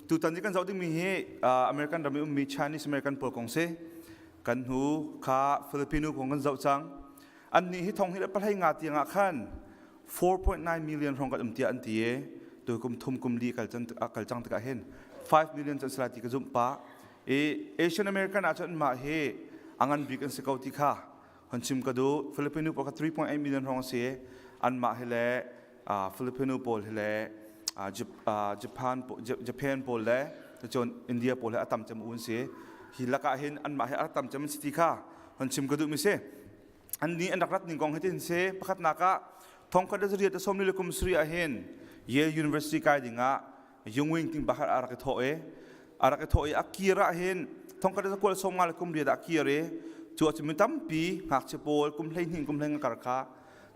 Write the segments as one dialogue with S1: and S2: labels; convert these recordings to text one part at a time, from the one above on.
S1: tu tan ni kan zau ding mi he American ram mi Chinese American pol kong se kan hu kha Filipino kong kan zau chang an ni hi thong hi la palhai nga ti nga khan 4.9 million rong ka tia an ti e tu kum thum kum li kal chang ta hen 5 million chan sala ti ka zum pa Asian American a chan ma he angan big an security kha hanchim ka do Filipino po ka 3.8 million rong se an ma hele Filipino pol hele Japan pol le chon India pol le atam cham un se hi laka hin an ma he atam cham city kha hanchim ka du mi se an ni an rakrat ning kong hetin se pakhat naka thong ka da zriya ta somni le kum sri a hen Yale University kai dinga yungwing ting bahar arak tho e akira hen thong ka da kol somal kum ri da akire chu chim tam pi ngak che pol kum hlei ning kum hleng kar kha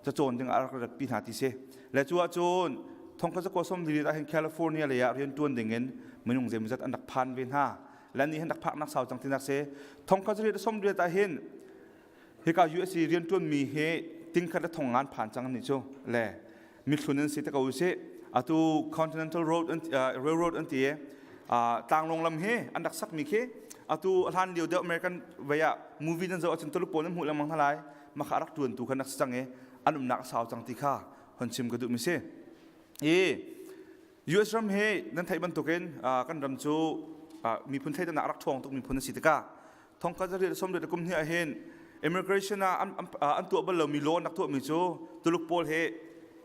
S1: cha chon ding arak rat pi na ti se le chu chon thong ka ko som ri da hen California le ya rian tuan dingen menung jem zat an dak phan ven ha lan ni hen dak phak nak saw chang tin nak se thong ka ri da som ri da hen he ka USC rian tuan mi he ting kha da thong ngan phan chang ni chu le mi thunen si ta ka u se atu Continental Road Railroad an ti tang long lam he an dak sak mi khe atu han liu de American via movie nan zo achun tolu pon mu lam mang halai ma kharak tuan tu khanak chang e anum nak saw chang ti kha honchim ga du mi se US ram he nan thai ban token kan ram chu mi phun thai da nak rak thong tuk mi phun si ta ka thong ka jari som de kum hi a hen immigration an tu ba lo mi lo nak tu mi chu tuluk pol he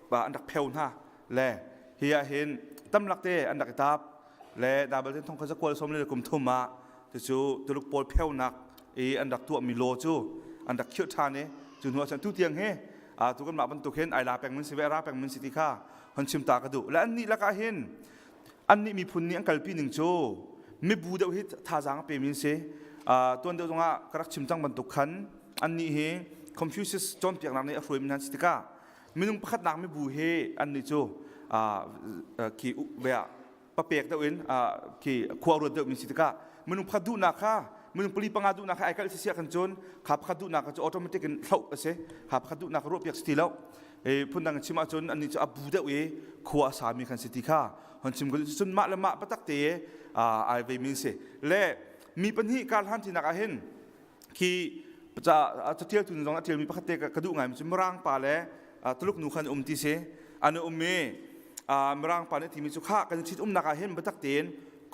S1: ba an dak pheu na le hi a hen tam lak te an dak tap le da bal thong ka ja kol som le kum thuma chu tuluk pol pheu nak an dak tu mi lo chu an dak khyo tha ne chu no chan tu tiang he tu kan ma ban tu khen ai la peng min si ve ra peng min si ti kha hon chim ta ka du la an ni la ka hen an ni mi phun ni an kal pi ning chu mi bu de hi tha jang pe min se ton de zonga karak chim chang ban tu khan an ni he Confucius chon piak nam ne a froi min han si ti ka minung pakhat nak mi bu he an ni chu ki bea pa pek da win ki khwa ro de min si ti ka minung phadu na kha minung puli panga du na kha ai kal si sia kan chon khap khadu na ka automatic in thau ase khap khadu na ka ro piak sti lo phun dang chima chon an ni chu abu de we khwa sa mi kan si ti kha hon chim gol chun ma la ma patak te ai ve min se le mi pan hi kal han ti na ka hen ki cha tiel tun jong tiel mi pakhat te ka du ngai mi chum rang pa le tuluk nu khan ti se anu me mrang pa ne ti mi chu kha kan chit na ka hen patak ten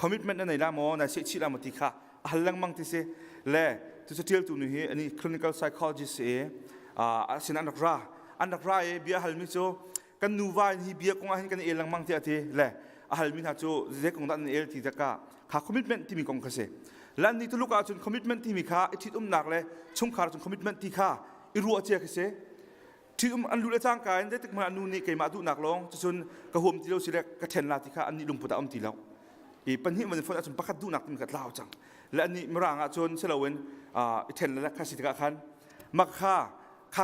S1: commitment na nei la mo na se chi la mo ti kha halang mang ti se le tu chu tiel tu nu hi ani clinical psychologist e sin an ra e bia hal mi chu kan nu wa hi bia kong hin kan elang mang ti ati le hal mi na chu je kong dan el ti ta ka kha commitment ti mi kong ka se lan ni tu luka chun commitment ti mi kha ithit nak le chung khar chun commitment ti kha I ru a che ka se ti an lu le chang ka en de tik ma nu ni ke ma du nak long chun ka hom ti lo si le ka then la ti kha an ni lung puta ti lo I pan hi man fon a chun pakhat du nak ti ka lao chang la ni mrang a chun selawen I then la kha si ta khan mak kha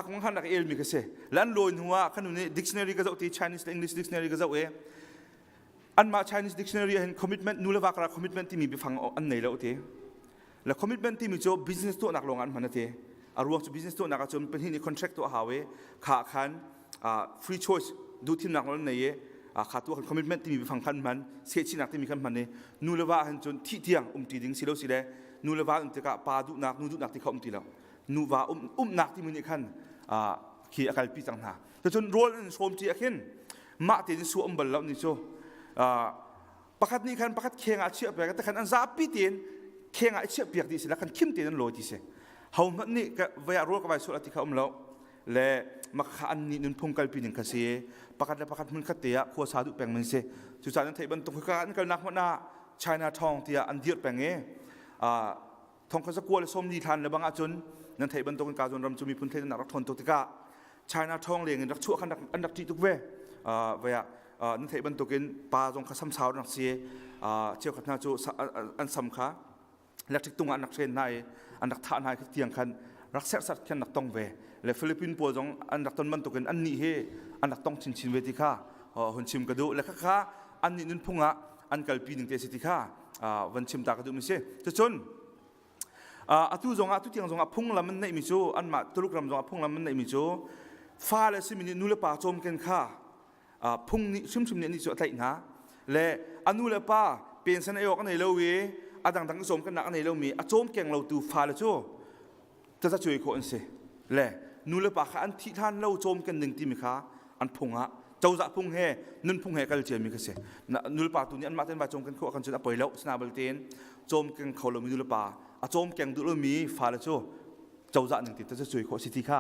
S1: kong han nak el mi ka se lan loin huwa khanu ni dictionary ka zo ti Chinese English dictionary ka zo e an ma Chinese dictionary hen commitment nu le wa kra commitment ti mi bi phang an nei lo ti la commitment ti mi cho business to nak long an man te aruang chu business to nak chum pen hi ni contract to hawe kha khan free choice du tim nak lon nei kha tu commitment ti mi bi phang khan man se chi nak ti mi khan man ne nu le wa han chun thi tiang ti ding si lo si le nu le wa te ka pa du nak nu du nak ti khom ti lo nu wa nak ti mi ni khan khi akal pi chang ha to chun role in som ti akhin ma ti su bal lo ni cho pakhat ni khan pakhat khenga chia pe ka khan an za pi tin khenga chia piak di sila khan kim tin lo ti se hau man ni ka vaya ro ka bai so ati kha lo le ma kha an ni nun phung kal pi ning kha se pakhat mun khat te ya kho sa du peng men se chu cha nan thai ban tung ka an kal nak na China thong tia an diet peng e thong kha sa ko le som ni than le bang a chun nan thai ban tung ka jon ram chu mi phun thai na rak thon to ti ka China thong le ngin rak chu khan an dak ti tuk ve vaya nan thai ban tukin pa jong kha sam saw nak se cheu khatna chu an sam kha electric tung an nak chen nai an dak tha nai tiang khan rak ser sat khan nak tong ve le Philippine po jong an dak ton man tukin an ni he an dak tong chin ve ti kha hun chim ka du le kha an ni nun phunga an kal pi ning te si ti kha wan chim ta ka du mi se chu chun atu zonga atu tiang zonga phung lam nei mi chu an ma tuluk ram zonga phung lam nei mi chu fa le si mi nu le pa chom ken kha phung ni sum ni chu tai na le anu le pa เป็นสันไอออกกันในเราเวอาดังสมกันหนักในเรามีอาโจมแกงเราตูฟ้าเลยจู่จะช่วยคนเสียแหละนูเลปากอันที่ท่านเราโจมกันหนึ่งที่มีค่าอันพงะเจ้าจะพงเฮนุ่นพงเฮกันเจียมีก็เสียนูเลปากตัวนี้อันมาเต้นบาโจมกันขั้วกันจนไปแล้วสนาบลเตนโจมกันเขาเรามีนูเลปาอาโจมแกงดูเรามีฟ้าเลยจู่เจ้าจะหนึ่งที่จะช่วยคนสิทธิค่า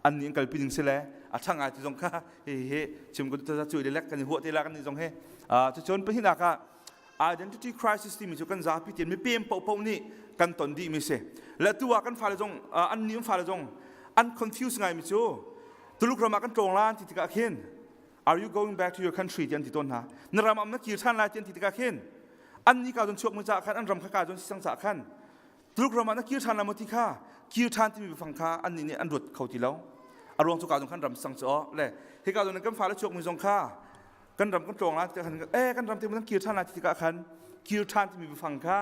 S1: อันนี้กันเป็นหนึ่งเสียแล้วช่างไงที่ตรงค่าเฮ้ชิมก็จะช่วยเล็กกันหัวเตลักกันที่ตรงเฮจะชนไปที่นักidentity crisis ที่มีจุกันซาพิเตียนไม่เปลี่ยนเป่านี่กันตอนดีมิเสและตัวกันฟ้าเลยจงอันนี้ฟ้าเลยจงอัน confused ไงมิจูตุลุกรามากันตรงล้านที่ติกาเข็น Are you going back to your country ที่อันที่ต้นฮะนรามาไม่กี่ท่านลายที่อันที่ติกาเข็นอันนี้การจนช่วงมือจากขันอันรำข้าการจนสังสารขันตุลุกรามานักกี่ท่านละมุทิข้ากี่ท่านที่มีฟังข้าอันนี้เนี่ยอันรวดเขาที่แล้วอารมณ์สุการจงขันรำสังสารเลยเหตุการณ์ตรงนั้นกันฟ้าเลยช่วงมือจงข้ากันรำกันตรงล้านที่ขันกันรำที่มันกี่ท่านลายที่ติกาขันกี่ท่านที่มีฟังข้า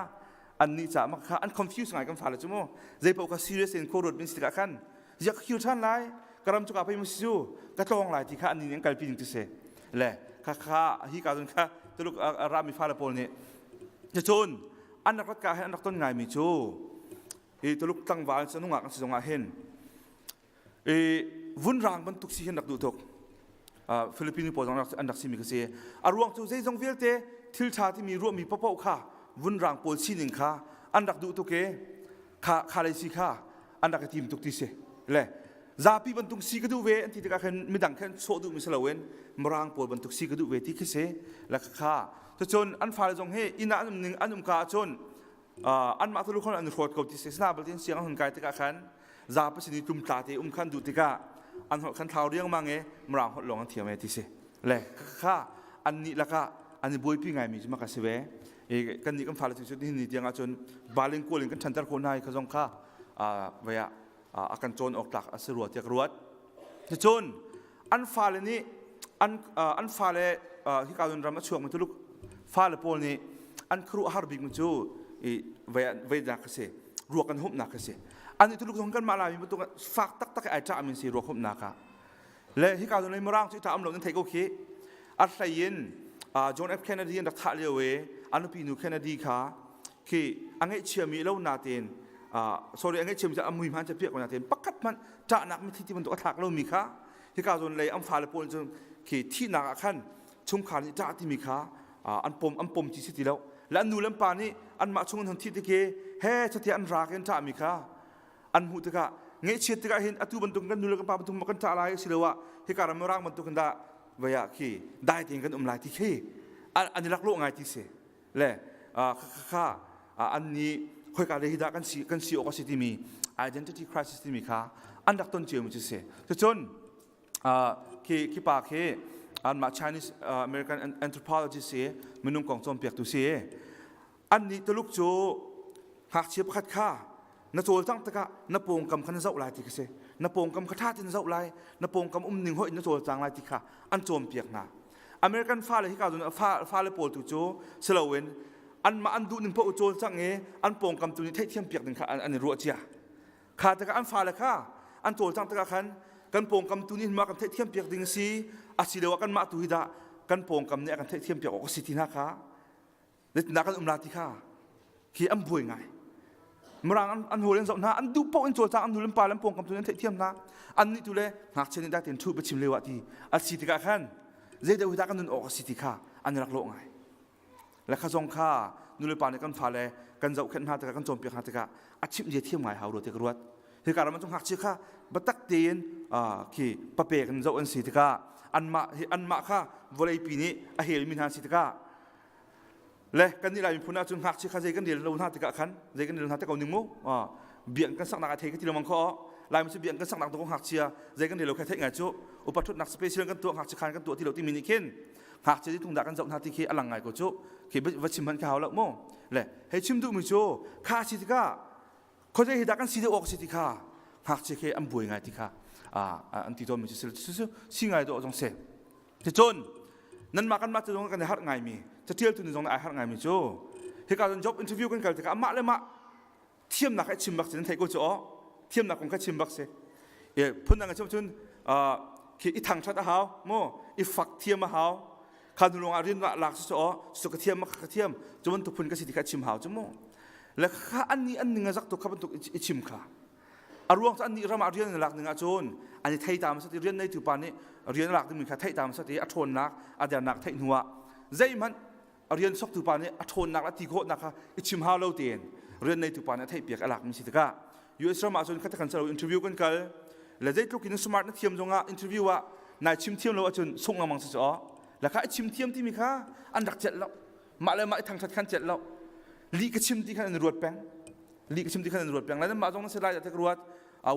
S1: อันนี้จะมาข้าอัน confused ไงกันฟ้าเลยชั่วโมงใจพวก serious เองโคตรเป็นสิติกาขันอยากคิวท่านไรกระรำจุกอาไปมุสยูกระตองไรที่ข้าอันนี้ยังการพิจารณาเสแหละข้าฮิการจนข้าตุลุกรามีฟ้าละปนเนี่ยจะชนอันนักรัฐการให้อันนักต้นไงมีจูตุลุกตั้งวานสนุกกันสนุกเห็นวุ่นรางบรรทุกสิ่งนักดูทุกฟิลิปปินส์ปอดอันดักสิมีกเสียอารวงจูเซจงเวลเตทิลชาที่มีรวมมีปะปะข้าวุ่นรางปอดสิ่งหนึ่งข้าอันดักดูทุกเกข้าเลยสิข้าอันดักทีมทุกที่เสียเลยซาปีบรรทุกซีกดูเวอันที่ตะการไม่ดังแค่โซดูมิสลาเวนมรางปวดบรรทุกซีกดูเวที่เสและข้าจะจนอันฟ้าจงเฮอินาอันหนึ่งอันนุ่มข้าจนอันมาทุลุคนอันโคตรเขาที่เสนาบริเวณเสียงหุ่นกายตะการซาประสิทธิกลุ่มตาที่ขันดูตะการอันขันเท้าเรียงมังเงมรางหดลงอันเทียมเอที่เสและข้าอันนี้ละข้าอันนี้บุยพี่ไงมีจุมากัสเวกันนี้กันฟ้าจงชุดที่นี่ยังอาจนบาลิงกูลิงกันฉันตะโกนให้ขจงข้าเวียอาการโจรออกจากสรวจจากรวดจะโจรอันฟ้าเลยนี่อันฟ้าเลยที่การโดนรำมาช่วงมันทุลุกฟ้าเลยโพลนี่อันครูฮาร์บิกมันจูเวดนักเสียรวกันหุบนักเสียอันนี้ทุลุกทงกันมาลายมีตัวฝากตักไอจ่ามินสีรวหุบนักะและที่การโดนในมร่างที่ทำหลงนั้นไทยก็คิดอัลไซยินจอห์นเอฟเคนเนดีนักท่าเรือเวอันปีนูเคนเนดีค่ะคืออันนี้เชื่อมีแล้วนาเตนsorry อันนี้เชื่อมจะมุยมันจะเปียกกว่านาเตนปักกัดมันจะนักไม่ที่มันตัวถักเรามีค่ะที่การโดนเลยอัมฟ้าเลยโพลจนคือที่นักขันชุ่มขานี่จะที่มีค่ะอันปมที่สิที่แล้วและอันนูเลมปานี่อันมาช่วงนั้นที่ตะเกเฮ้ชัดที่อันรักกันจะมีค่ะอันหูตะกะเงี้ยเชียตะกะเห็นอัตุบรรทุกกันนูเลมปาบรรทุกมากันจะอะไรสิเลวะที่การไม่รักบรรทุกกันได้เวียขี้ได้ที่กันลายที่ขี้อันนี้รักโลกไงที่เสียแหละข้าอันนี้ค่อยการเรียกกันสีออกสิที่มี identity crisis ที่มีค่ะอันดักต้นเจียวมันจะเสียจะจนขี้ปากขี้อันมา Chinese American anthropologist เสียมันนุ่งกองโจมเปียกตุเสียอันนี้ตลุกโจหักเชียบขัดข้าณโจตั้งตะกะณโปงกำขันเจ้าลายที่เสียณโปงกำขัดท่าที่เจ้าลายณโปงกำหนึ่งห้อยณโจจางลายที่ข้าอันโจมเปียกนาอเมริกันฟ้าเลยที่กล่าวถึงฟ้าเลยโปรตุโจสโลเวนอันมาอันดูหนึ่งพระอุโจจังเงอันโปงกำตัวนี้เทียมเปียกหนึ่งข้าอันนี้รัวเจียขาตะกะอันฟ้าเลยข้าอันโจจังตะกะขันกันโปงกำตัวนี้มากันเทียมเปียกดิ่งซีอาศิเลวกันมาตุฮิดากันโปงกำเนี่ยกันเทียมเปียกออกสิทินาข้าเด็ดนักกันลาติข้าขี้อันบุยไงมรังอันหัวเล่นสองนาอันดูโปงอันโจจังอันดูเล่นปลาเล่นโปงกำตัวนี้เทียมนาอันนี้ตัวเล่หากเช่นนี้ได้เต็มทุบไปชิมเลวะทีอาศิติกะขันเจเดวิดากันนุนออกสิทิข้าอันนี้รักโลกไงและข้าจงข้านุเลปานกันฟ้าเลยกันเจ้าเข็นหาตะกันโจมเปียกหาตะกะอาชิมเยี่ยเทียมไงหาโรติกรวดเหตุการณ์มันจงหักเชื่อข้าบัตักเตียนขี้ปะเปกันเจ้าอันสิทิข้าอันมาข้าวอลเลย์ปีนี้เฮลมินฮันสิตกะเลยกันนี่แหละมีพูน่าจนหักเชื่อข้าใจกันเดียวเราหน้าตะกะขันใจกันเดียวหน้าตะกะหนึ่งมุเบี่ยงกันสักนักเทกันที่เรามังคอลายมันจะเบี่ยงกันสักนักตัวหักเชียใจกันเดียวเราแค่เทงไงจุอุปถัมภ์นักสเปเชียลกันตัวหักเชื่อขันกันตัวที่เราที่มินิเคนหักเชื่อที่ทุ่งดักกันเจ้าหน้าที่ขี้อลังไงก็จุขี้วัชิมพันข้าวแล้วโม่เลยให้ชิมดูมิจุข้าสิตกะเขาจะเห็นดักกันสิเดออกสิติข้าหักเชื่อขี้อันบุยไงติข้าอันที่ตัวมิจุสิ่งไงตัวจงเสจะจนนั้นมากันมาจะตรงกันในฮัทไงมีจะเที่ยวตัวนึงตรงในฮัทไงมีโจเหตุการณ์ job interview กันกันแต่ก็มาเลยมาเทียมนักให้ชิมบักเสนไทยก็จะอ๋อเทียมนักคงแค่ชิมบักเสพุ่นนักชมชนคืออีทางชัดหาวโมอีฝักเทียมหาว ขันลงอารินหลักสอสุกเทียมมักเทียมจนตุกพุนก็สิที่ข้าชิมหาวจมูกและข้าอันนี้อันหนึ่งจักตุกข้าบรรทุกชิมข้าอารวงอันนี้เรามาเรียนหลักหนึ่งอาจนอันนี้ไทยตามสติเรียนในทุกปานนี้เรียนหลักหนึ่งมีข้าไทยตามสติอัชนนักอาเดียนักไทยหัวใจมันเรียนสอบทุกปานนี้อัชนนักและตีโคนักข้าชิมหาวเราเตียนเรียนในทุกปานนี้ไทยเปียกหลักมีสิทธิ์ก้าอยู่อิสราเอลมาจนข้าจะกันเราอินเทอร์วิวกันกันและใจทุกคนสมาร์ทนักเทียมจงอ่ะอินเทอร์วิวว่านายชิมเทียมเราอาจนส่งงามังสิจ้อและข้าชิมเทียมที่มีข้าอันดักเจ็ดแล้วมาเลยมาทางชัดขันเจ็ดแล้วลีกชิมที่ขันรวดแปงลีกชิมที่ขันรวดแปงแล้วนั่นมาจงนั้นเสียดายจากรวด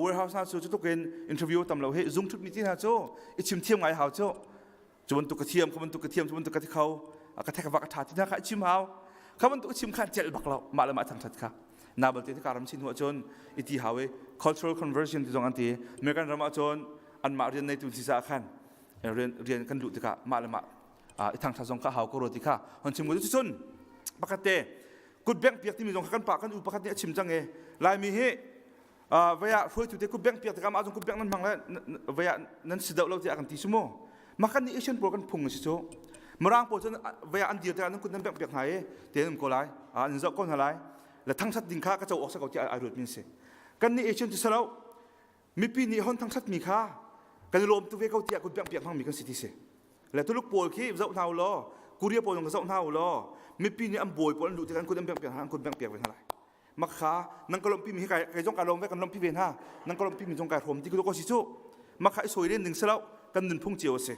S1: warehouse น่าจะจะต้องเป็นอินเทอร์วิวตามเราเฮ้ย zoom ทุกมิติน่าจะชิมเทียมไงหาวจะจวนตุกกระเทียมขมันตุกกระเทียมจวนตุกกระที่เขากระแทกวักกระถาที่น่าข้าชิมหาวขมันตุกชิมขันเจ็ดบักเรามาเลยมาทางชัดข้านาบัลเตที่การรำชินหัวจนอิทธิหาว cultural conversion ที่ตรงอันที่เมื่อกันรำมาจนอันมาเรียนในตุนศิษย์ขันเรียนกันดูที่ข้ามาเลยมาทางชาซงข้าหาวก็รู้ที่ข้าหันชิมกุศลปกติกุดแบงเปียกที่มีตรงกันปากกันอุปกรณ์เนี่ยชิมจังเอลายมีเฮเวลาช่วยจุดที่กุดแบงเปียกแต่การมาจงกุดแบงนั้นบางแล้วเวลานั้นสิเดาเราจะอากันที่สมอมากันนี่เอเชียนโปรกันพุ่งสิโจมารางโปรจนเวลาอันเดียวแต่นั้นกุดนั้นแบงเปียกหายเดี๋ยวมันก็ไหลอันจะก้อนอะไรและทั้งชัดดินข้าก็จะออกสักเอาที่อารมณ์มินเสกันนี่เอเชียนที่เรามีปีนี้คนทั้งชัดมีข้ากันรวมตัวเวกเอาที่กุดแบงเปียกทั้งมีกันสิที่เสและทุกโปรขี้เจ้าหน้าล้อกูเรียกโปรตรงเจ้าหน้าล้อมีปีนี้อันบอยโปรดูที่กันกุดแบงเปียกทางกุดแบงเปียกเป็นอะไรมักขานังกลมปีมีใครจงการลงไว้กันลมปีเวียนห้านังกลมปีมีจงการผมที่กุลก็สิโจมักขาสวยเรื่องหนึ่งเสแล้วกันนุนพุ่งเจียวเส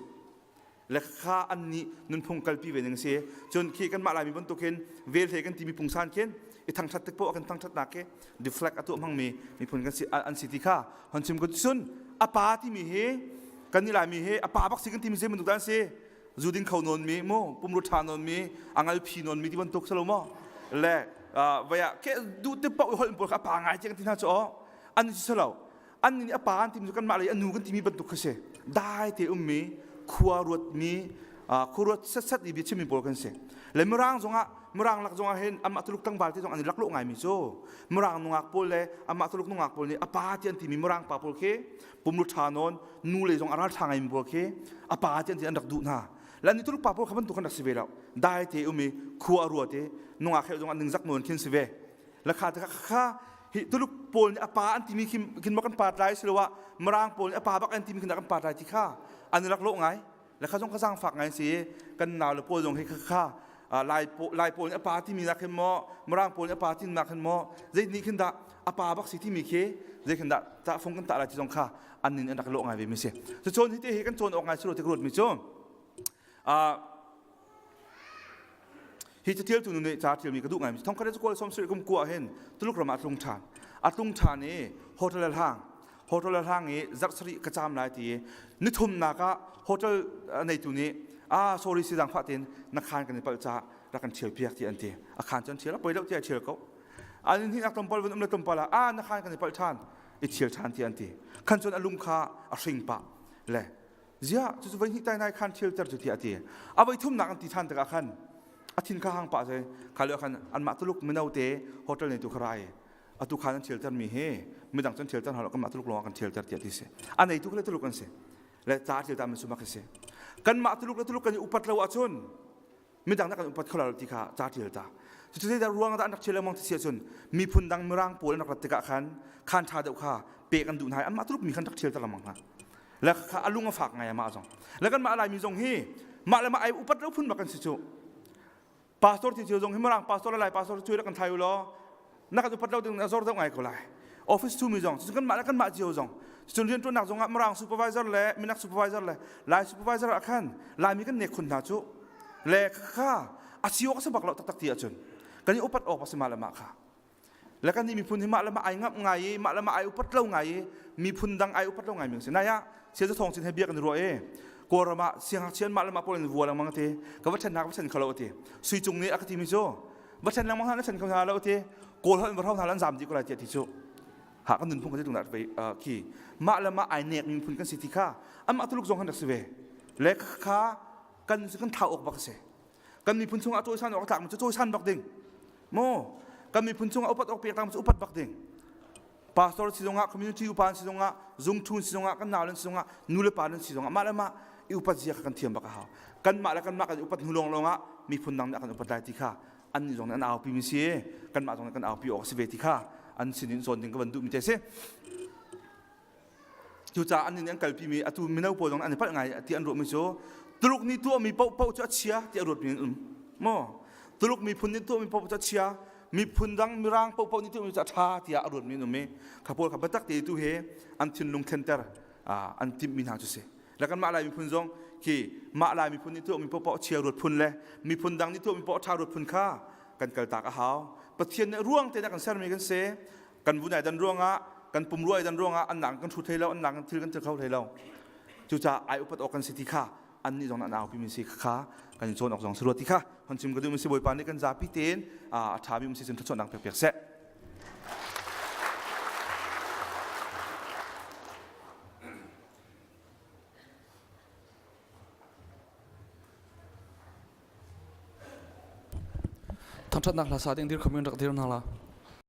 S1: และข้าอันนี้นุนพุ่งกันปีเวียนหนึ่งเสียจนขี้กันมาลายมีบนตัวเข็นเวลเทกันที่มีพุ่งซานเข็นอีทางชัดตึกโปกันทางชัดนักเกดิฟเล็กอัตัวมังมีพุ่งกันสิอันสิที่ข้าหันชิมกุศลอปาที่มีเฮกันนี่ลายมีเฮอปาบักสิกันที่มีเสมันตุกันเสจูดินเขานนมีโมปุ่มรถชานนมีอังอัลพีนนมีที่บนตัวสโลมและเวลาแค่ดูเต็มปากหัวมันปวดขาปางไงเจ้าที่น่าจะอ๋ออันนี้สิเราอันนี้อปาอันที่มีกันมาเลยอันนู้นกันที่มีบรรทุกเสได้เที่มีขัวรถมีขัวรถสัดๆอีบิชิมีปวดกันเสและเมื่อร่างจงอ่ะเมื่อร่างหลักจงอ่ะเห็นอันมาตุลุกตั้งบาลที่จงอันนี้รักโลกไงมีโซ่เมื่อร่างนงอักปวดเลยอันมาตุลุกนงอักปวดเนี่ยอปาที่อันที่มีเมื่อร่างปาปวดเคปุ่มรถชานนนู่เลยจงอาราทางไงมีปวดเคอปาที่อันที่อันรักดูน่าและนี่ตุลุกปาปวดเขาบรรทุกกันดักสิเวแล้วได้ที่มีขัวรถที่นงอักเขาจงอันหนึ่งจักนนขึ้นสิเวและข้าจะข้าตุลุกปนอปาอันที่มีกินมากันปาดไรสิว่าเมื่อร่างปนอปาบักอันที่มีกินกันปาดไรที่ข้าอันนี้รักโลกไงและข้าต้องข้าสร้างฝักไงสิกันหนาวหรือปนลงให้ข้าลายปนอปาที่มีนักขึ้นมอเมื่อร่างปนอปาที่นักขึ้นมอใจนี้ขึ้นดาอปาบักสิที่มีเคใจขึ้นดาจะฟงกันตาอะไรที่ต้องข้าอันนี้รักโลกไงเวมิเสจะโจนที่เห็นกันโจนออกไงสุดที่กรุดมิโจฮิตเทียลตุนเนี่ยจ่าเทียลมีกระดูกไงท้องคดีสกุลสมศรีกุมกัวเห็นตุลุกระมาตุงชานตุงชานนี่โฮเทลห้างนี้จักสรีกระจามหลายทีนิทุมนักโฮเทลในตุนี้โซลิสิดังฟ้าเต็นนักขานกันในปัจจัยรักกันเชียวเพียกที่อันที่อาคารจนเชียวแล้วไปแล้วที่เชียวเขาอันนี้ที่นักตำบลวันนั้นตำบลนักขานกันในปัจจัยอิเชียวชานที่อันที่ขันจนอารมณ์ข้าสิงปะเลยเจ้าจุดวันที่ใต้ในขันเชียวจัดจุดที่อันที่เอาไปทุ่มนักอันที่ท่านตะขันอาทิตย์ข้างป่าใช่ข้าเลือกขันอันมาตุลุกไม่เอาเตะโฮเทลในตุกรายตุกขันเชียวจันมีเฮไม่ดังจนเชียวจันหาเราก็มาตุลุกลองกันเชียวจัดที่ที่เสอันไหนตุกเลยตุลุกกันเสและจ่าเชียวจันมันสุมากันเสกันมาตุลุกและตุลุกกันอุปัตเราอาชนไม่ดังนักกันอุปัตเขาเราที่ข้าจ่าเชียวจ่าจุดที่จะรวงกันอันนักเชียวมองที่เสียชนมีพุนดังมร่างปูและนักรัติกะขันชาเดาข้าเปกันดูนายอันมาตุลุกมีขันนักเชียวจันละมังฮะและข้าอารมณ์ฝากไงมาจงแล้วกันมาอะไรมีจงเฮมาอะไรมาไออุปัตเราพุ่นมากันสิโจพาสตอร์ที่เชียวจงให้มารังพาสตอร์อะไรพาสตอร์ช่วยรักกันไทยอยู่ล้อนักการพัฒนาดึงนักสอนต้องไงก็ไล่ออฟฟิศทูมีจงซึ่งกันมาแล้วกันมาเชียวจงส่วนเรียนตัวนักจงมารังซูเปอร์วิเซอร์เลยมีนักซูเปอร์วิเซอร์เลยไล่ซูเปอร์วิเซอร์อาคันไล่มีกันเน็กคนหน้าจุเลยข้าอาชีวะก็สบักเราตักเตียจนกันนี้อุปัตออกภาษามาละมาค่ะแล้วกันนี้มีพุนที่มาละมาไองับไงมาละมาไออุปัตเล่าไงมีพุนดังไออุปัตเล่าไงมึงสินายะเสียจะทองสินให้เบียกันรัวกรมาเสียงเชียนมาละมาปนวัวละมังเตกับวัชนักวัชนเขาเราเตสุยจงนี้อักติมิโซวัชนักมังหันวัชนเขาเราเตโกลหันวัชนักหันสามจีก็ได้เจติโซหากกันนุนพุ่งกันที่ตรงนั้นไปขี่มาละมาไอเนกมีพุนกันสิทธิข้าอันมาตุลุกจงหันดักสเวเล็กข้ากันสิกันเท้าออกบักเสกันมีพุนชงอัตัวชันออกจากมันจะตัวชันบักดิ่งโมกันมีพุนชงอุปัตออกเปียกตามมันจะอุปัตบักดิ่งพาสตอร์สิจงะคอมมูนิตี้อุปานสิจงะซุงทุนสิจงะกันนาลันสิจงะนูเลปานันสิจงะมาละมา อุปจิยกันเทียมบักหากันมาแล้วกันมากันอุปหุลงลงอ่ะมีพุ่นดังกันอุปได้ที่ข้าอันนี้ตรงนั้นเอาพิมิเสียกันมาตรงนั้นกันเอาพิออกสิเวที่ข้าอันสินินส่วนถึงกับวันดุมิเตเสจู่จ้าอันนี้ยังกัลพิมีอัตุมินาอุปตรงอันนี้พัดไงที่อันรวมมิโซตุลุกนี่ตัวมีเป้าจะเชียที่อันรวมมีมั่วตุลุกมีพุ่นนี่ตัวมีเป้าจะเชียมีพุ่นดังมีร่างเป้านี่ตัวมีจะท่าที่อันรวมมีนุ่มเมข้าพเจ้าข้าพเจ้าที่ตัวเฮอันทินลุงเทนเตอร์อันทิมมินาจุเสแล้วกันมาอะไรมีพุ่นจงที่มาอะไรมีพุ่นนี่ตัวมีเป้าเชียรวดพุ่นเลยมีพุ่นดังนี่ตัวมีเป้าท่ารวดพุ่นข้ากันเกิดตากหาวปะเทียนร่วงแต่นักกันเซอร์มีกันเสกันบุญใหญ่ดันร่วงอ่ะกันปุ่มรวยดันร่วงอ่ะอันหนังกันชุดไทยแล้วอันหนังกันถือกันเจอเข้าไทยแล้วจู่จ้าไออุปตอกันสิทธิข้าอันนี้ตรงนั้นเอาพิมิสิข้ากันโซนออกสองสรวจที่ข้าฮันซิมก็ดูมิสิบอยปานนี้กันจ่าพิเตนทาบิมิสินทัศน์ดังเปียกๆเสะ
S2: ท่านนักลาซาดิงที่คอมมิวนิตี้นักละ